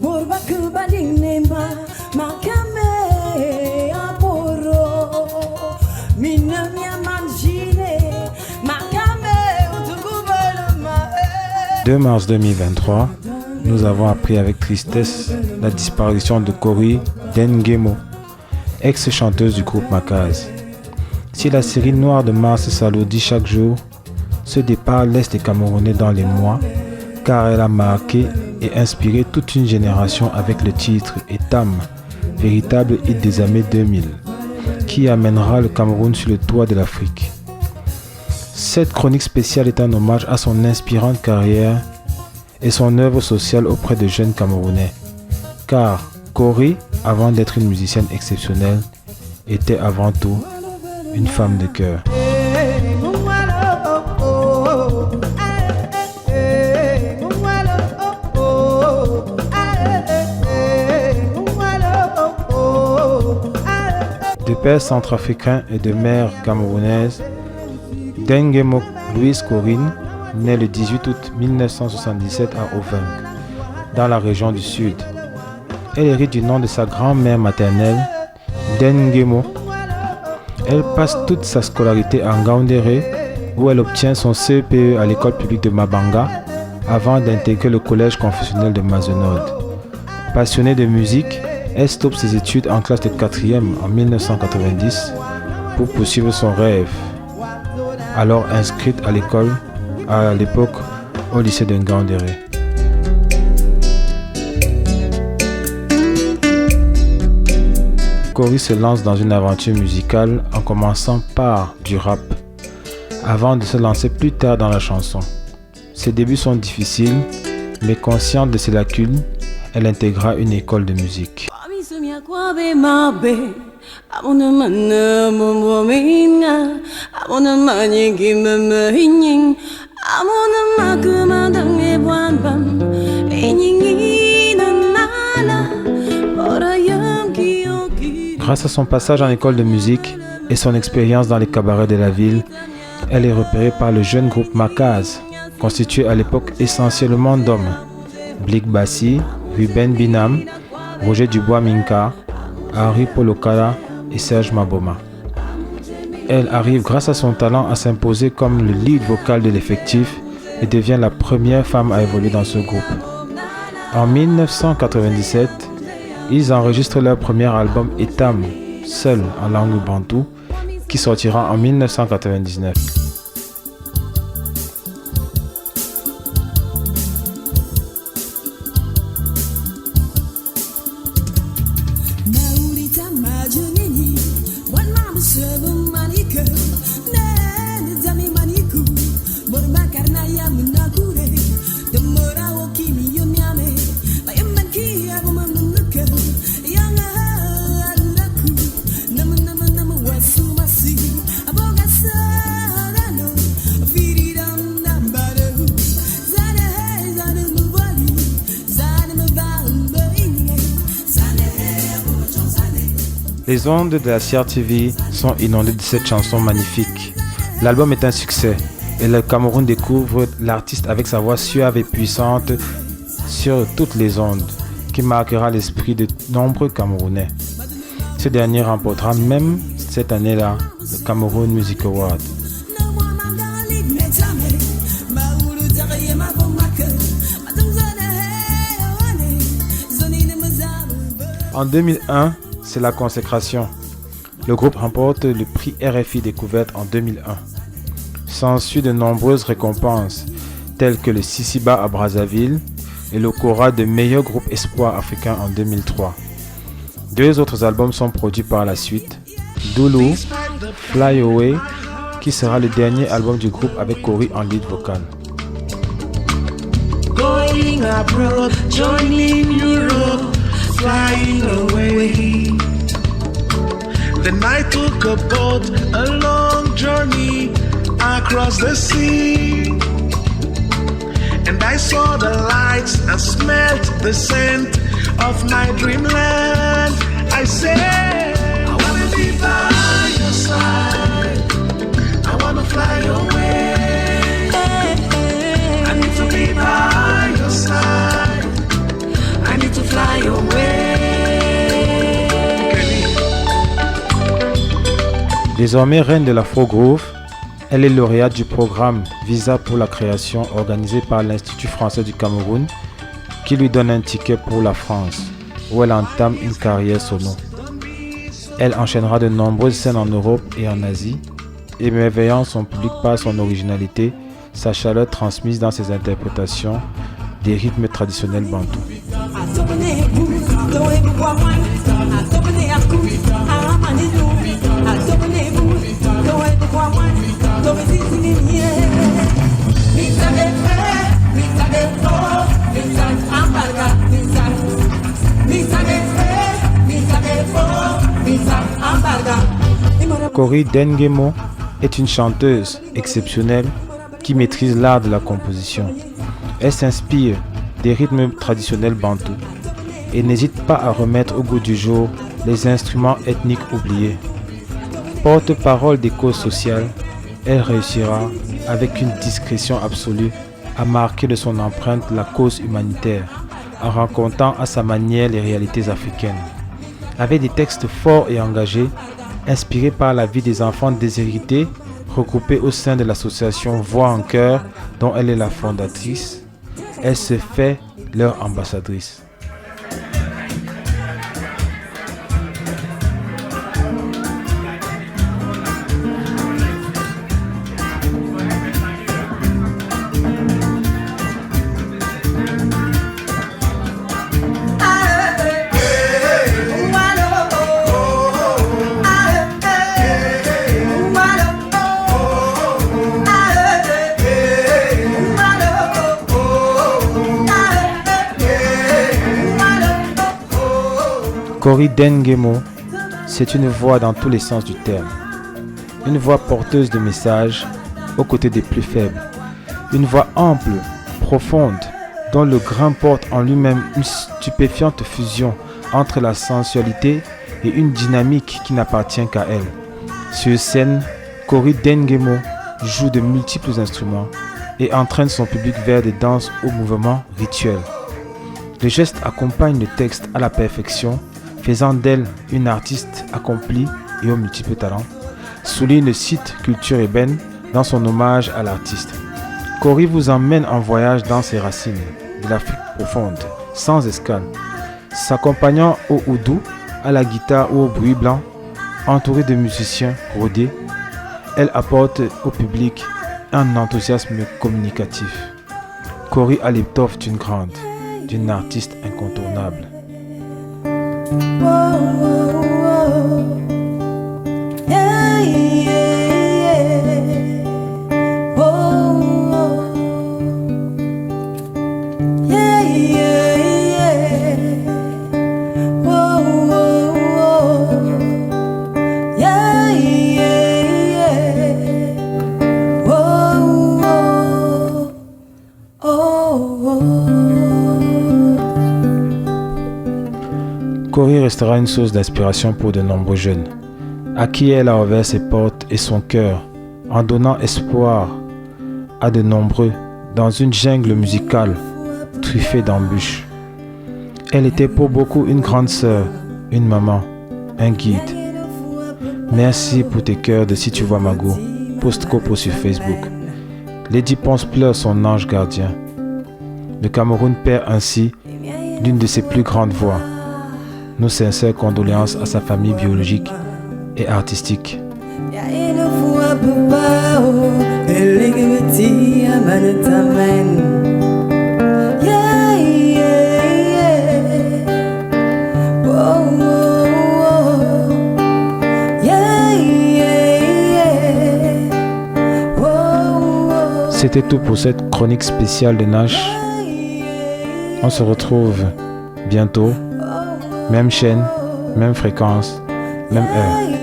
Le 2 mars 2023, nous avons appris avec tristesse la disparition de Cory Dengemo, ex-chanteuse du groupe Makaz. Si la série Noir de Mars s'alourdit chaque jour, ce départ laisse les Camerounais dans les mois, car elle a marqué et inspiré toute une génération avec le titre Etam, véritable hit des années 2000, qui amènera le Cameroun sur le toit de l'Afrique. Cette chronique spéciale est un hommage à son inspirante carrière et son œuvre sociale auprès de jeunes Camerounais. Car Cory, avant d'être une musicienne exceptionnelle, était avant tout une femme de cœur. De père centrafricain et de mère camerounaise, Dengemo Louise Corinne naît le 18 août 1977 à Oving, dans la région du Sud. Elle hérite du nom de sa grand-mère maternelle, Dengemo. Elle passe toute sa scolarité à Ngaoundéré, où elle obtient son CPE à l'école publique de Mabanga, avant d'intégrer le collège confessionnel de Mazenod. Passionnée de musique, elle stoppe ses études en classe de 4e en 1990 pour poursuivre son rêve. Alors inscrite à l'époque au lycée de Ngaoundéré. Cory se lance dans une aventure musicale en commençant par du rap, avant de se lancer plus tard dans la chanson. Ses débuts sont difficiles, mais consciente de ses lacunes, elle intégra une école de musique. Grâce à son passage en école de musique et son expérience dans les cabarets de la ville, elle est repérée par le jeune groupe Makaz, constitué à l'époque essentiellement d'hommes. Blick Bassi, Ruben Binam, Roger Dubois-Minka, Henri Polokala et Serge Maboma. Elle arrive grâce à son talent à s'imposer comme le lead vocal de l'effectif et devient la première femme à évoluer dans ce groupe. En 1997, ils enregistrent leur premier album Etam, seul en langue bantou, qui sortira en 1999. Les ondes de la CRTV sont inondées de cette chanson magnifique. L'album est un succès et le Cameroun découvre l'artiste avec sa voix suave et puissante sur toutes les ondes, qui marquera l'esprit de nombreux Camerounais. Ce dernier remportera même cette année-là le Cameroun Music Award. En 2001, c'est la consécration. Le groupe remporte le prix RFI Découverte en 2001. S'ensuit de nombreuses récompenses, telles que le Sisiba à Brazzaville et le Cora de meilleur groupe espoir africain en 2003. Deux autres albums sont produits par la suite. Doulou, Fly Away, qui sera le dernier album du groupe avec Cory en lead vocal. Going abroad, joining Europe, flying away. Then I took a boat, a long journey across the sea. And I saw the lights and smelled the scent of my dreamland. I said, I wanna be by your side, I wanna fly away. I need to be by your side, I need to fly Désormais reine de l'Afro-Groove, elle est lauréate du programme Visa pour la création organisé par l'Institut français du Cameroun qui lui donne un ticket pour la France où elle entame une carrière solo. Elle enchaînera de nombreuses scènes en Europe et en Asie, émerveillant son public par son originalité, sa chaleur transmise dans ses interprétations des rythmes traditionnels bantous. Cory Dengemo est une chanteuse exceptionnelle qui maîtrise l'art de la composition. Elle s'inspire des rythmes traditionnels bantous et n'hésite pas à remettre au goût du jour les instruments ethniques oubliés. Porte-parole des causes sociales, elle réussira avec une discrétion absolue à marquer de son empreinte la cause humanitaire en racontant à sa manière les réalités africaines. Avec des textes forts et engagés, inspirés par la vie des enfants déshérités, regroupés au sein de l'association Voix en Chœur dont elle est la fondatrice, elle se fait leur ambassadrice. Cory Dengemo, c'est une voix dans tous les sens du terme. Une voix porteuse de messages aux côtés des plus faibles. Une voix ample, profonde, dont le grain porte en lui-même une stupéfiante fusion entre la sensualité et une dynamique qui n'appartient qu'à elle. Sur scène, Cory Dengemo joue de multiples instruments et entraîne son public vers des danses aux mouvements rituels. Le geste accompagne le texte à la perfection, faisant d'elle une artiste accomplie et aux multiples talents, souligne le site Culture Ébène dans son hommage à l'artiste. Cory vous emmène en voyage dans ses racines de l'Afrique profonde, sans escale, s'accompagnant au oudou, à la guitare ou au bruit blanc, entourée de musiciens rodés. Elle apporte au public un enthousiasme communicatif. Cory a l'étoffe d'une grande, d'une artiste incontournable. Cory restera une source d'inspiration pour de nombreux jeunes, à qui elle a ouvert ses portes et son cœur, en donnant espoir à de nombreux dans une jungle musicale truffée d'embûches. Elle était pour beaucoup une grande sœur, une maman, un guide. Merci pour tes cœurs de Si tu vois Mago, post-copo sur Facebook. Lady Ponce pleure son ange gardien. Le Cameroun perd ainsi l'une de ses plus grandes voix. Nos sincères condoléances à sa famille biologique et artistique. C'était tout pour cette chronique spéciale de Nash. On se retrouve bientôt. Même chaîne, même fréquence, même heure.